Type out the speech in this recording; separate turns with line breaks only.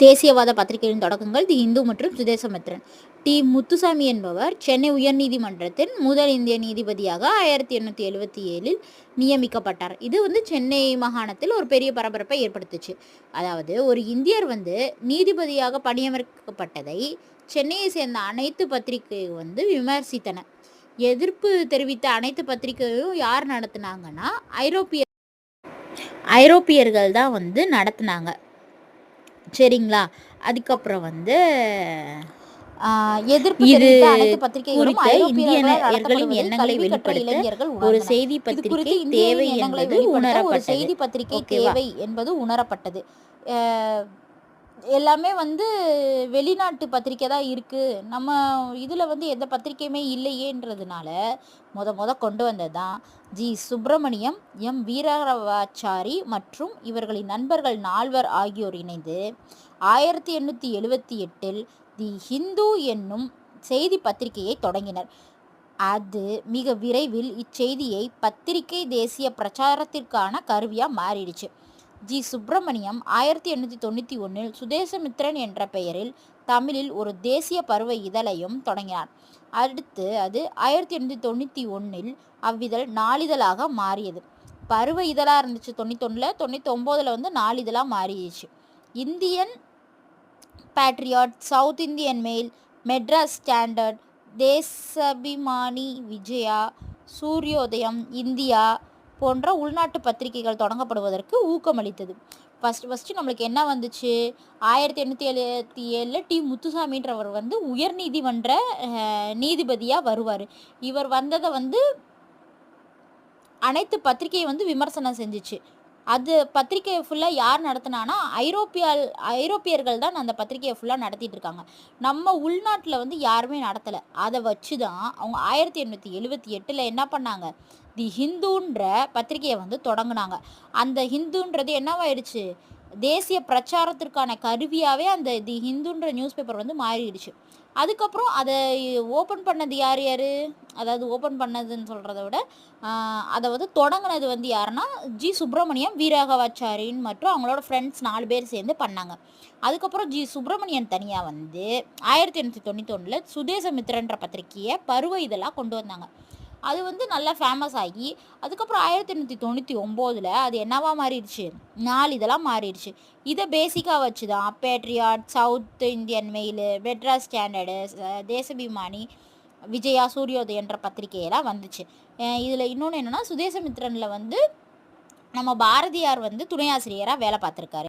தேசியவாத பத்திரிகைகளின் தொடக்கங்கள் தி இந்து மற்றும் சுதேசமித்ரன். டி. முத்துசாமி என்பவர் சென்னை உயர்நீதிமன்றத்தின் முதல் இந்திய நீதிபதியாக 1877 நியமிக்கப்பட்டார். இது சென்னை மாகாணத்தில் ஒரு பெரிய பரபரப்பை ஏற்படுத்துச்சு. அதாவது ஒரு இந்தியர் நீதிபதியாக பணியமர்க்கப்பட்டதை சென்னையை சேர்ந்த அனைத்து பத்திரிகை விமர்சித்தன. எதிர்ப்பு தெரிவித்த அனைத்து பத்திரிகையும் யார் நடத்தினாங்கன்னா ஐரோப்பியர்கள் தான் நடத்தினாங்க. சரிங்களா? அதுக்கப்புறம் எதிர்ப்பு தெரிவித்த அனைத்து பத்திரிகைகளும் இந்தியர்களின் எண்ணங்களை வெளிப்படுத்த ஒரு செய்தி பத்திரிகை தேவை என்பது உணரப்பட்டது. ஒரு செய்தி பத்திரிகை தேவை என்பது உணரப்பட்டது. எல்லாமே வெளிநாட்டு பத்திரிக்கை தான் இருக்குது, நம்ம இதில் எந்த பத்திரிக்கையுமே இல்லையேன்றதுனால கொண்டு வந்தது தான் ஜி. சுப்பிரமணியம், எம். வீரராகவாச்சாரி மற்றும் இவர்களின் நண்பர்கள் 4 ஆகியோர் இணைந்து 1878 தி ஹிந்து என்னும் செய்தி பத்திரிகையை தொடங்கினர். அது மிக விரைவில் இச்செய்தியை பத்திரிகை தேசிய பிரச்சாரத்திற்கான கருவியாக மாறிடுச்சு. ஜி. சுப்பிரமணியம் 1891 சுதேசமித்ரன் என்ற பெயரில் தமிழில் ஒரு தேசிய பருவ இதழையும் தொடங்கினார். அடுத்து அது 1891 அவ்விதழ் நாளிதழாக மாறியது. பருவ இதழாக இருந்துச்சு 91, 99 நாளிதழாக மாறிடுச்சு. Indian patriot, south Indian mail, Madras standard, Deshabhimani, Vijaya, Suryodayam, India போன்ற உள்நாட்டு பத்திரிகைகள் தொடங்கப்படுவதற்கு ஊக்கமளித்தது. ஃபஸ்ட்டு நம்மளுக்கு என்ன வந்துச்சு? 1877 டி. முத்துசாமின்றவர் உயர்நீதிமன்ற நீதிபதியாக வருவார். இவர் வந்ததை அனைத்து பத்திரிகையை விமர்சனம் செஞ்சிச்சு. அது பத்திரிகையை ஃபுல்லாக யார் நடத்தினான்னா ஐரோப்பியர்கள் தான் அந்த பத்திரிகையை ஃபுல்லாக நடத்திட்டு இருக்காங்க. நம்ம உள்நாட்டில் யாருமே நடத்தலை. அதை வச்சு தான் அவங்க 1878 என்ன பண்ணாங்க? தி ஹிந்துன்ற பத்திரிகையை தொடங்கினாங்க. அந்த ஹிந்துன்றது என்னவாயிடுச்சு? தேசிய பிரச்சாரத்திற்கான கருவியாகவே அந்த தி ஹிந்துன்ற நியூஸ் பேப்பர் மாறிடுச்சு. அதுக்கப்புறம் அதை ஓப்பன் பண்ணது யார்? அதாவது ஓப்பன் பண்ணதுன்னு சொல்கிறத விட அதை தொடங்கினது யாருன்னா ஜி. சுப்பிரமணியம், வீரராகவாச்சாரின் மற்றும் அவங்களோட ஃப்ரெண்ட்ஸ் 4 பேர் சேர்ந்து பண்ணாங்க. அதுக்கப்புறம் ஜி. சுப்பிரமணியன் தனியாக 1891 சுதேசமித்ரன்ற பத்திரிகையை பருவ இதழாக கொண்டு வந்தாங்க. அது நல்லா ஃபேமஸ் ஆகி அதுக்கப்புறம் 1899 அது என்னவா மாறிடுச்சு? நாளிதழாக மாறிடுச்சு. இதை பேசிக்காக வச்சு தான் patriot, south Indian mail, Madras standard, Deshabhimani, Vijaya, சூரியோதயன்ற பத்திரிகையெல்லாம் வந்துச்சு. இதில் இன்னொன்று என்னென்னா சுதேசமித்ரனில் நம்ம பாரதியார் துணை ஆசிரியராக வேலை பார்த்துருக்காரு.